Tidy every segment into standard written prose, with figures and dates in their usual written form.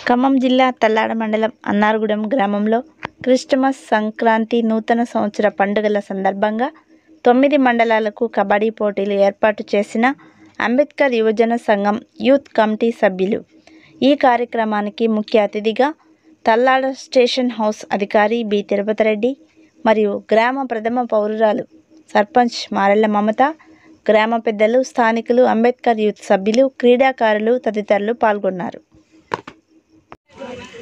ఖమ్మం జిల్లా తల్లాడ మండలం అన్నారగూడెం గ్రామంలో క్రిస్టమస్, సంక్రాంతి, నూతన సంవత్సర పండుగల సందర్భంగా 9 మండలాలకు కబడ్డీ పోటీలు ఏర్పాటు చేసిన అంబేద్కర్ యువజన సంఘం యూత్ కమిటీ సభ్యులు. ఈ కార్యక్రమానికి ముఖ్య అతిథిగా తల్లాడ స్టేషన్ హౌస్ అధికారి బి. తిరుపతిరెడ్డి మరియు గ్రామ ప్రథమ పౌరురాలు సర్పంచ్ మారెళ్ల మమత, గ్రామ పెద్దలు, స్థానికులు, అంబేద్కర్ యూత్ సభ్యులు, క్రీడాకారులు తదితరులు పాల్గొన్నారు.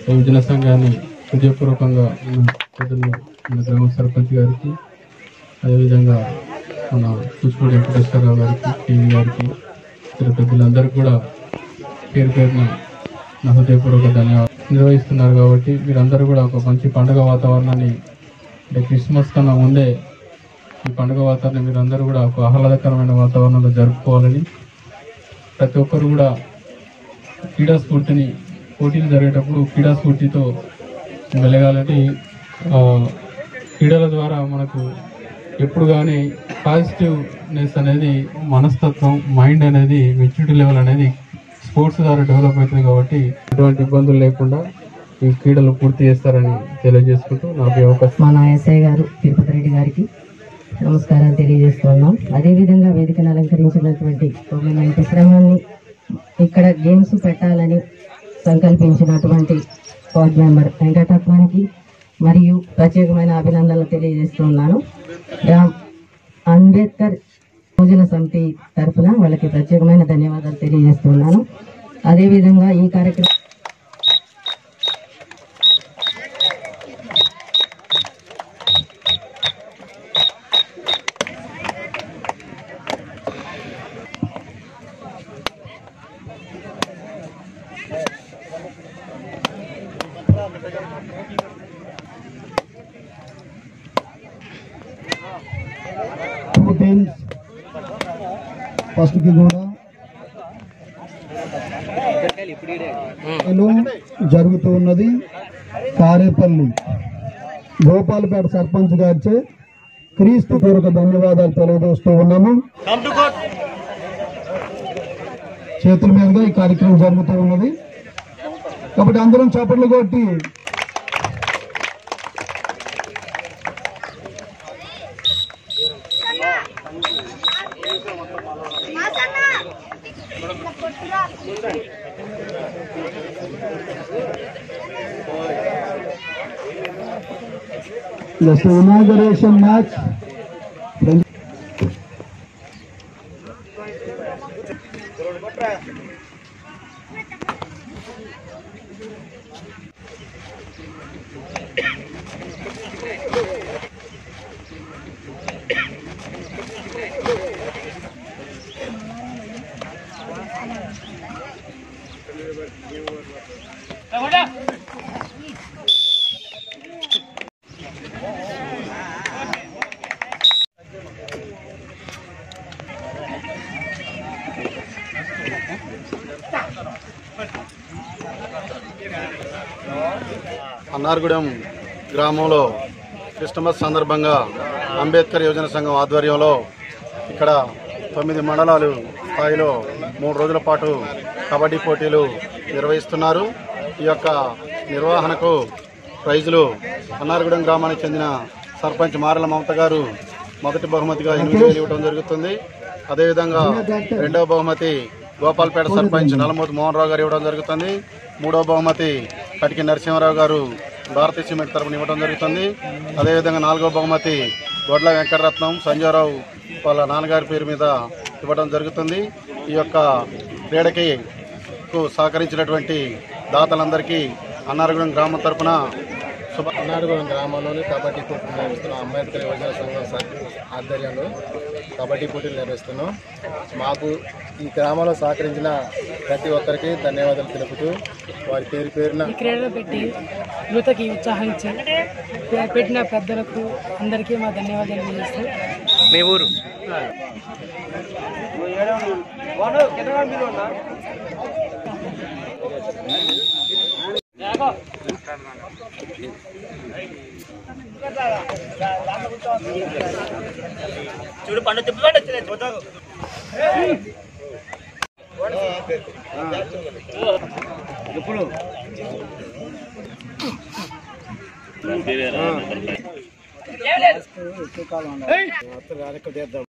యువజన సంఘాన్ని హృదయపూర్వకంగా మన గ్రామ సర్పంచ్ గారికి, అదేవిధంగా మన కూచిపూడి వెంకటేశ్వరరావు గారికి, టీవీ గారికి, ఇతర పెద్దలందరికీ కూడా పేరు పేరున నా హృదయపూర్వక ధన్యవాదాలు. నిర్వహిస్తున్నారు కాబట్టి మీరందరూ కూడా ఒక మంచి పండుగ వాతావరణాన్ని, అంటే క్రిస్మస్ కన్నా ముందే ఈ పండుగ వాతావరణం మీరందరూ కూడా ఒక ఆహ్లాదకరమైన వాతావరణంలో జరుపుకోవాలని, ప్రతి ఒక్కరు కూడా క్రీడా స్ఫూర్తిని, పోటీలు జరిగేటప్పుడు క్రీడా స్ఫూర్తితో వెలగాలని, క్రీడల ద్వారా మనకు ఎప్పుడు కానీ పాజిటివ్నెస్ అనేది, మనస్తత్వం, మైండ్ అనేది, మెచ్యూరిటీ లెవెల్ అనేది స్పోర్ట్స్ ద్వారా డెవలప్ అవుతుంది. కాబట్టి ఎటువంటి ఇబ్బందులు లేకుండా ఈ క్రీడలు పూర్తి చేస్తారని తెలియజేసుకుంటూ నాకు అవకాశం. మన ఎస్ఐ గారు తిరుపతిరెడ్డి గారికి నమస్కారాలు తెలియజేస్తున్నాం. అదేవిధంగా వేదికను అలంకరించినటువంటి శ్రమాన్ని ఇక్కడ గేమ్స్ పెట్టాలని సంకల్పించినటువంటి వార్డ్ మెంబర్ వెంకటరత్నానికి మరియు ప్రత్యేకమైన అభినందనలు తెలియజేస్తున్నాను. అంబేద్కర్ యువజన సమితి తరఫున వాళ్ళకి ప్రత్యేకమైన ధన్యవాదాలు తెలియజేస్తున్నాను. అదేవిధంగా ఈ కార్యక్రమం ఫస్ట్ కి కూడా జరుగుతూ ఉన్నది. కారేపల్లి గోపాలపేట సర్పంచ్ గారిచే క్రీస్తు పూర్వక ధన్యవాదాలు తెలియజేస్తూ ఉన్నాము. చేతుల మీదుగా ఈ కార్యక్రమం జరుగుతూ ఉన్నది కాబట్టి అందరం చప్పట్లు కొట్టి the inauguration match. అన్నారగూడెం గ్రామంలో క్రిస్టమస్ సందర్భంగా అంబేద్కర్ యువజన సంఘం ఆధ్వర్యంలో ఇక్కడ 9 మండలాలు స్థాయిలో 3 రోజుల పాటు కబడ్డీ పోటీలు నిర్వహిస్తున్నారు. ఈ యొక్క నిర్వహణకు ప్రైజులు అన్నారగూడెం గ్రామానికి చెందిన సర్పంచ్ మారెళ్ల మమత గారు మొదటి బహుమతిగా 8,000 ఇవ్వడం జరుగుతుంది. అదేవిధంగా రెండవ బహుమతి గోపాలపేట సర్పంచ్ నల్లమూతి మోహన్ రావు గారు ఇవ్వడం జరుగుతుంది. మూడవ బహుమతి కటికి నరసింహారావు గారు భారతీయ సిమెంట్ తరఫున ఇవ్వడం జరుగుతుంది. అదేవిధంగా 4వ బహుమతి గొడ్ల వెంకటరత్నం సంజయరావు వాళ్ళ నాన్నగారి పేరు మీద ఇవ్వడం జరుగుతుంది. ఈ యొక్క క్రీడకి సహకరించినటువంటి దాతలందరికీ అన్నారగూడెం గ్రామం తరఫున అన్నారగూడెం గ్రామంలోని కబడ్డీ పోటీలు నిర్వహిస్తున్నాం. అంబేద్కర్ యువజన సంఘం ఆధ్వర్యంలో కబడ్డీ పోటీలు నిర్వహిస్తున్నాం. మాకు ఈ గ్రామంలో సహకరించిన ప్రతి ఒక్కరికి ధన్యవాదాలు తెలుపుతూ వారి పేరు పేరున ఈ క్రీడలు పెట్టి యువతకి ఉత్సాహం ఇచ్చి పెట్టిన పెద్దలకు అందరికీ మా ధన్యవాదాలు తెలియజేస్తూ మీ ఊరు చూడు పండు తిప్పి ఎప్పుడు